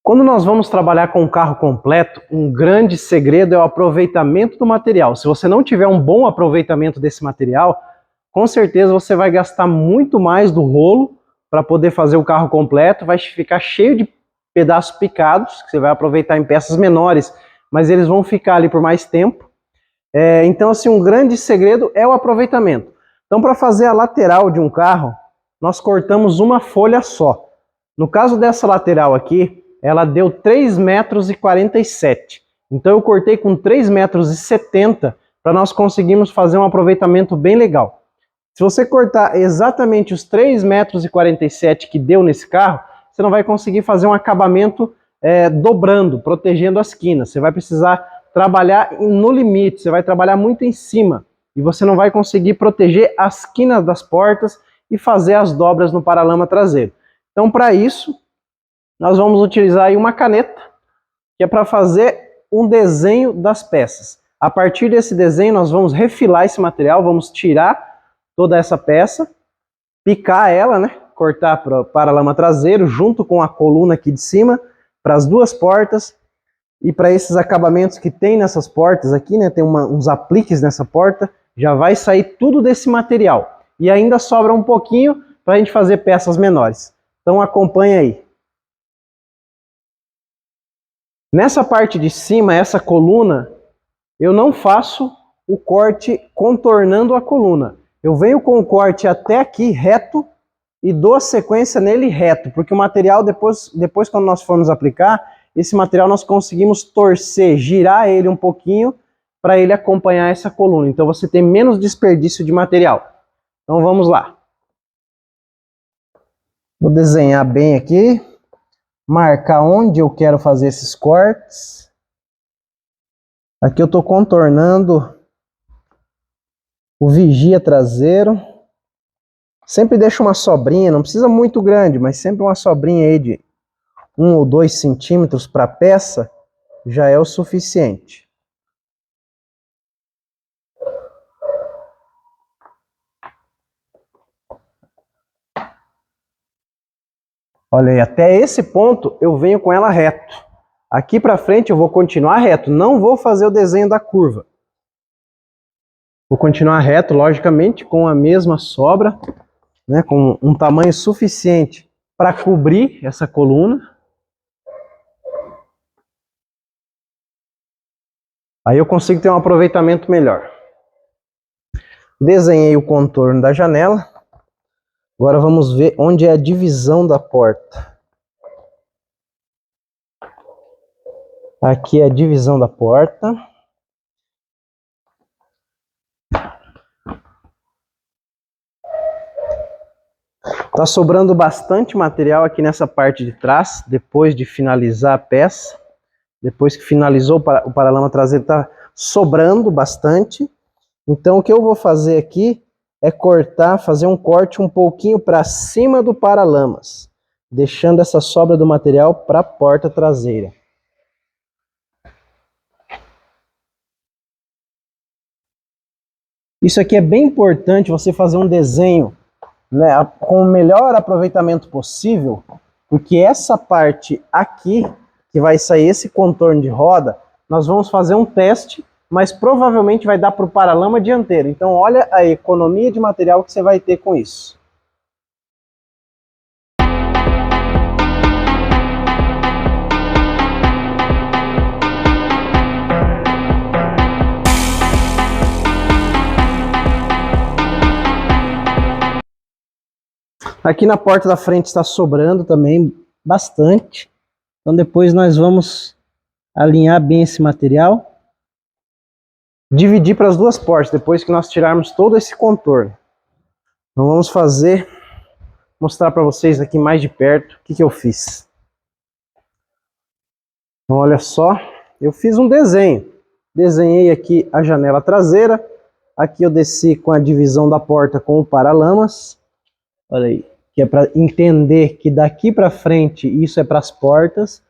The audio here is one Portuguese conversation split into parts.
Quando nós vamos trabalhar com um carro completo, um grande segredo é o aproveitamento do material. Se você não tiver um bom aproveitamento desse material, com certeza você vai gastar muito mais do rolo para poder fazer o carro completo, vai ficar cheio de pedaços picados, que você vai aproveitar em peças menores, mas eles vão ficar ali por mais tempo. Então, assim, um grande segredo é o aproveitamento. Então, para fazer a lateral de um carro, nós cortamos uma folha só. No caso dessa lateral aqui, ela deu 3,47 metros. Então eu cortei com 3,70 metros para nós conseguirmos fazer um aproveitamento bem legal. Se você cortar exatamente os 3,47 metros que deu nesse carro, você não vai conseguir fazer um acabamento dobrando, protegendo as quinas. Você vai precisar trabalhar no limite, você vai trabalhar muito em cima. E você não vai conseguir proteger as quinas das portas e fazer as dobras no paralama traseiro. Então, para isso, nós vamos utilizar aí uma caneta, que é para fazer um desenho das peças. A partir desse desenho, nós vamos refilar esse material, vamos tirar toda essa peça, picar ela, né? Cortar para o paralama traseiro, junto com a coluna aqui de cima, para as duas portas, e para esses acabamentos que tem nessas portas aqui, né? Tem uns apliques nessa porta, já vai sair tudo desse material. E ainda sobra um pouquinho para a gente fazer peças menores. Então acompanha aí. Nessa parte de cima, essa coluna, eu não faço o corte contornando a coluna. Eu venho com o corte até aqui reto e dou a sequência nele reto, porque o material depois quando nós formos aplicar, esse material nós conseguimos torcer, girar ele um pouquinho para ele acompanhar essa coluna. Então você tem menos desperdício de material. Então vamos lá. Vou desenhar bem aqui. Marcar onde eu quero fazer esses cortes. Aqui eu estou contornando o vigia traseiro. Sempre deixo uma sobrinha, não precisa muito grande, mas sempre uma sobrinha aí de 1 ou 2 centímetros para a peça já é o suficiente. Olha aí, até esse ponto eu venho com ela reto. Aqui para frente eu vou continuar reto, não vou fazer o desenho da curva. Vou continuar reto, logicamente, com a mesma sobra, né, com um tamanho suficiente para cobrir essa coluna. Aí eu consigo ter um aproveitamento melhor. Desenhei o contorno da janela. Agora vamos ver onde é a divisão da porta. Aqui é a divisão da porta. Tá sobrando bastante material aqui nessa parte de trás, depois de finalizar a peça. Depois que finalizou o paralama traseiro, tá sobrando bastante. Então o que eu vou fazer aqui é cortar, fazer um corte um pouquinho para cima do paralamas, deixando essa sobra do material para a porta traseira. Isso aqui é bem importante, você fazer um desenho, né, com o melhor aproveitamento possível, porque essa parte aqui, que vai sair esse contorno de roda, nós vamos fazer um teste, mas provavelmente vai dar para o paralama dianteiro. Então olha a economia de material que você vai ter com isso. Aqui na porta da frente está sobrando também bastante. Então depois nós vamos alinhar bem esse material. Dividir para as duas portas, depois que nós tirarmos todo esse contorno. Então vamos mostrar para vocês aqui mais de perto o que eu fiz. Então olha só, eu fiz um desenho. Desenhei aqui a janela traseira. Aqui eu desci com a divisão da porta com o paralamas. Olha aí, que é para entender que daqui para frente isso é para as portas.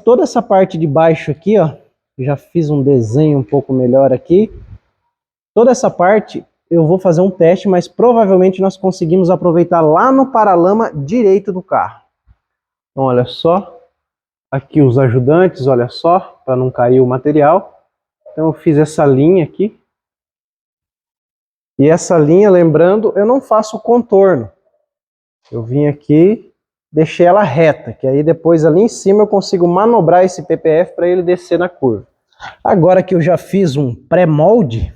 Toda essa parte de baixo aqui, ó, já fiz um desenho um pouco melhor aqui. Toda essa parte eu vou fazer um teste, mas provavelmente nós conseguimos aproveitar lá no paralama direito do carro. Então olha só, aqui os ajudantes, olha só, para não cair o material. Então eu fiz essa linha aqui. E essa linha, lembrando, eu não faço contorno. Eu vim aqui, deixei ela reta, que aí depois ali em cima eu consigo manobrar esse PPF para ele descer na curva. Agora que eu já fiz um pré-molde,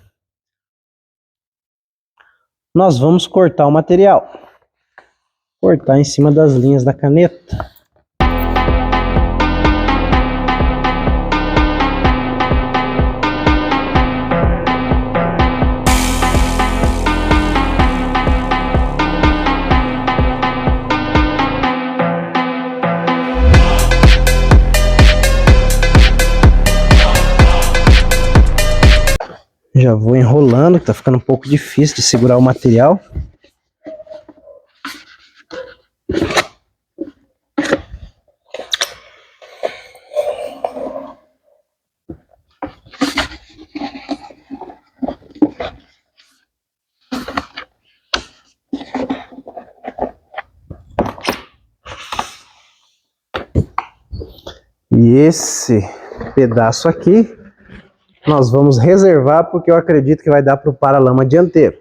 nós vamos cortar o material. Cortar em cima das linhas da caneta. Já vou enrolando, que tá ficando um pouco difícil de segurar o material. E esse pedaço aqui nós vamos reservar porque eu acredito que vai dar para o paralama dianteiro.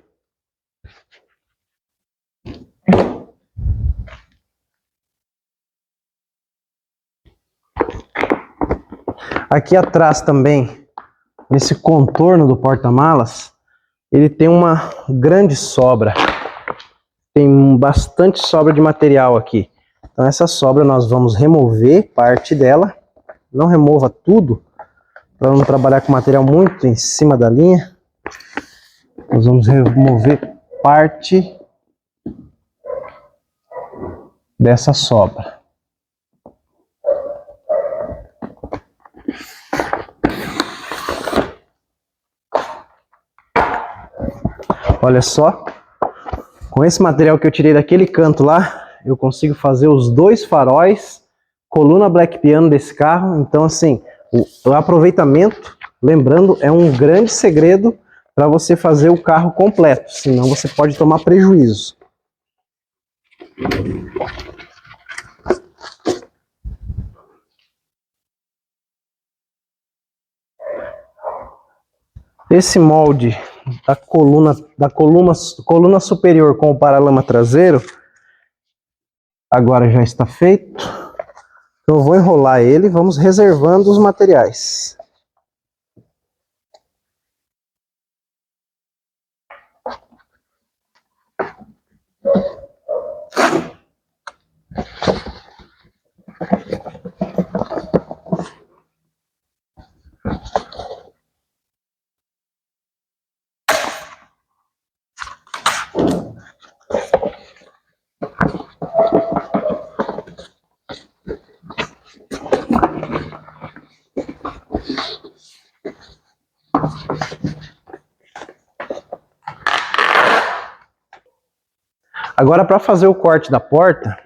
Aqui atrás também, nesse contorno do porta-malas, ele tem uma grande sobra. Tem bastante sobra de material aqui. Então essa sobra nós vamos remover parte dela. Não remova tudo, para não trabalhar com material muito em cima da linha. Nós vamos remover parte dessa sobra. Olha só, com esse material que eu tirei daquele canto lá, eu consigo fazer os dois faróis, coluna black piano desse carro. Então assim, o aproveitamento, lembrando, é um grande segredo para você fazer o carro completo, senão você pode tomar prejuízo. Esse molde da coluna superior com o paralama traseiro agora já está feito. Então eu vou enrolar ele, vamos reservando os materiais. Agora, para fazer o corte da porta,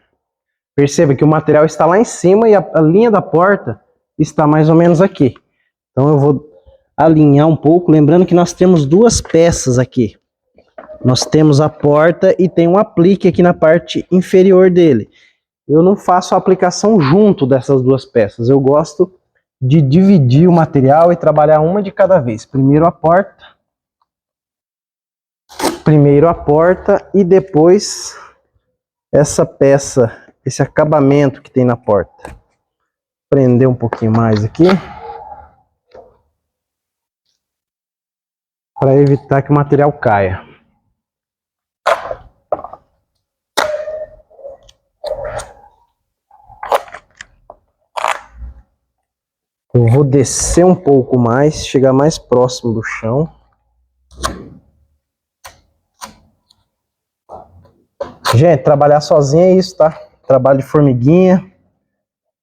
perceba que o material está lá em cima e a linha da porta está mais ou menos aqui. Então eu vou alinhar um pouco, lembrando que nós temos duas peças aqui. Nós temos a porta e tem um aplique aqui na parte inferior dele. Eu não faço a aplicação junto dessas duas peças. Eu gosto de dividir o material e trabalhar uma de cada vez. Primeiro a porta e depois essa peça, esse acabamento que tem na porta. Prender um pouquinho mais aqui, para evitar que o material caia. Eu vou descer um pouco mais, chegar mais próximo do chão. Gente, trabalhar sozinho é isso, tá? Trabalho de formiguinha.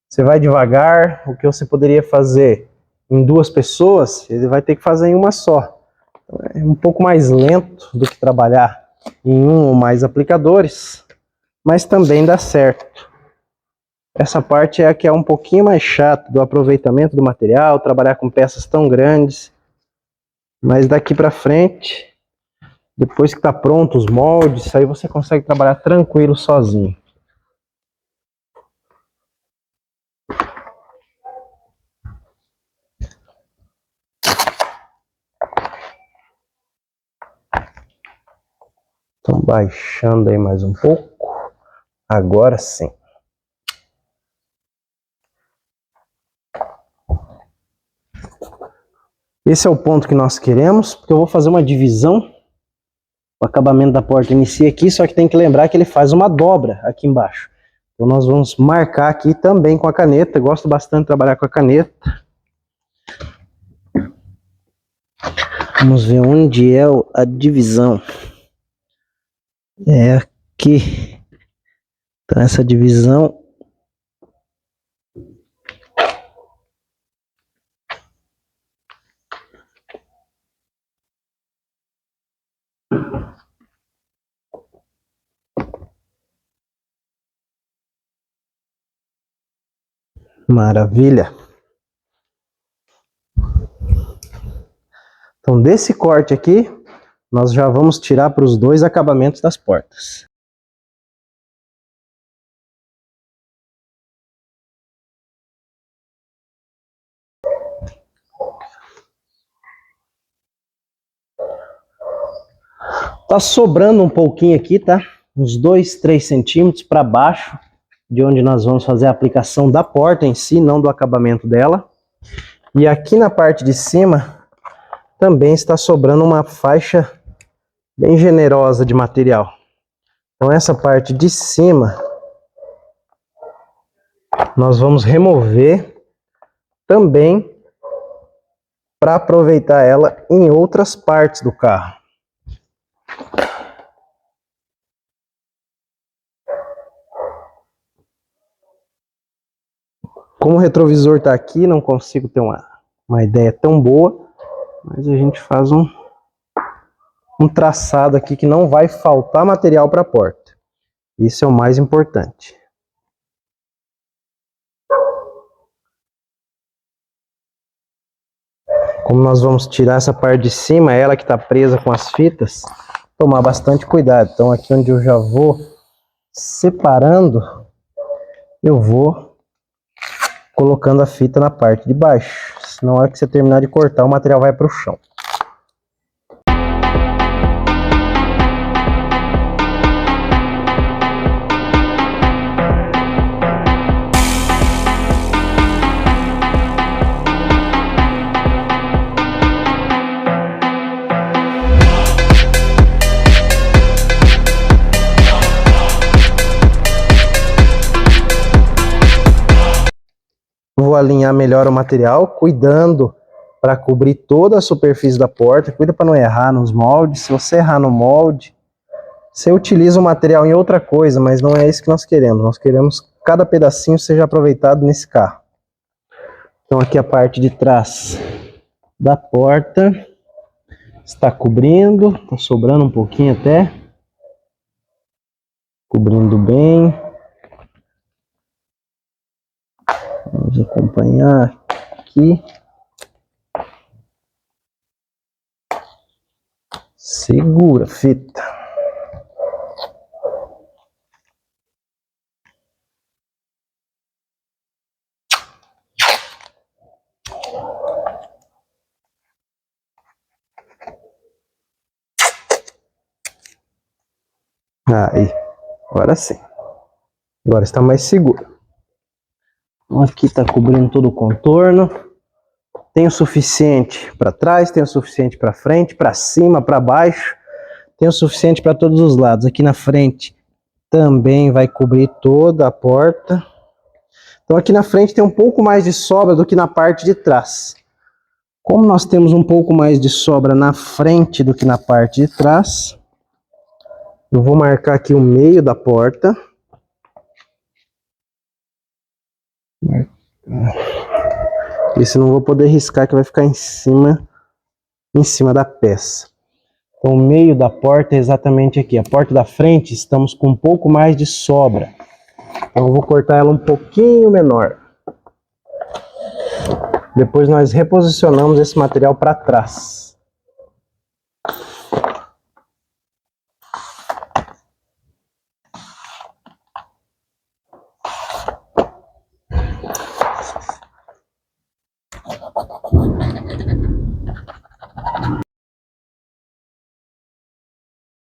Você vai devagar. O que você poderia fazer em duas pessoas, ele vai ter que fazer em uma só. É um pouco mais lento do que trabalhar em um ou mais aplicadores, mas também dá certo. Essa parte é a que é um pouquinho mais chata do aproveitamento do material, trabalhar com peças tão grandes. Mas daqui para frente, depois que está pronto os moldes, aí você consegue trabalhar tranquilo sozinho. Então, baixando aí mais um pouco. Agora sim. Esse é o ponto que nós queremos, porque eu vou fazer uma divisão. O acabamento da porta inicia aqui, só que tem que lembrar que ele faz uma dobra aqui embaixo. Então nós vamos marcar aqui também com a caneta. Eu gosto bastante de trabalhar com a caneta. Vamos ver onde é a divisão. É aqui. Então essa divisão... Maravilha. Então desse corte aqui, nós já vamos tirar para os dois acabamentos das portas. Tá sobrando um pouquinho aqui, tá? Uns 2, 3 centímetros para baixo de onde nós vamos fazer a aplicação da porta em si, não do acabamento dela. E aqui na parte de cima também está sobrando uma faixa bem generosa de material. Então essa parte de cima nós vamos remover também para aproveitar ela em outras partes do carro. Como o retrovisor está aqui, não consigo ter uma ideia tão boa, mas a gente faz um traçado aqui que não vai faltar material para a porta. Isso é o mais importante. Como nós vamos tirar essa parte de cima, ela que está presa com as fitas, tomar bastante cuidado. Então aqui onde eu já vou separando, eu vou colocando a fita na parte de baixo. Senão na hora que você terminar de cortar, o material vai para o chão. Vou alinhar melhor o material, cuidando para cobrir toda a superfície da porta. Cuida para não errar nos moldes. Se você errar no molde, você utiliza o material em outra coisa, mas não é isso que nós queremos. Nós queremos que cada pedacinho seja aproveitado nesse carro. Então aqui a parte de trás da porta está cobrindo, está sobrando um pouquinho até. Cobrindo bem. Vamos acompanhar aqui. Segura a fita. Aí, agora sim. Agora está mais seguro. Aqui está cobrindo todo o contorno. Tem o suficiente para trás, tem o suficiente para frente, para cima, para baixo. Tem o suficiente para todos os lados. Aqui na frente também vai cobrir toda a porta. Então aqui na frente tem um pouco mais de sobra do que na parte de trás. Como nós temos um pouco mais de sobra na frente do que na parte de trás, eu vou marcar aqui o meio da porta. Esse não vou poder riscar, que vai ficar em cima da peça. Então o meio da porta é exatamente aqui. A porta da frente estamos com um pouco mais de sobra. Então eu vou cortar ela um pouquinho menor. Depois nós reposicionamos esse material para trás.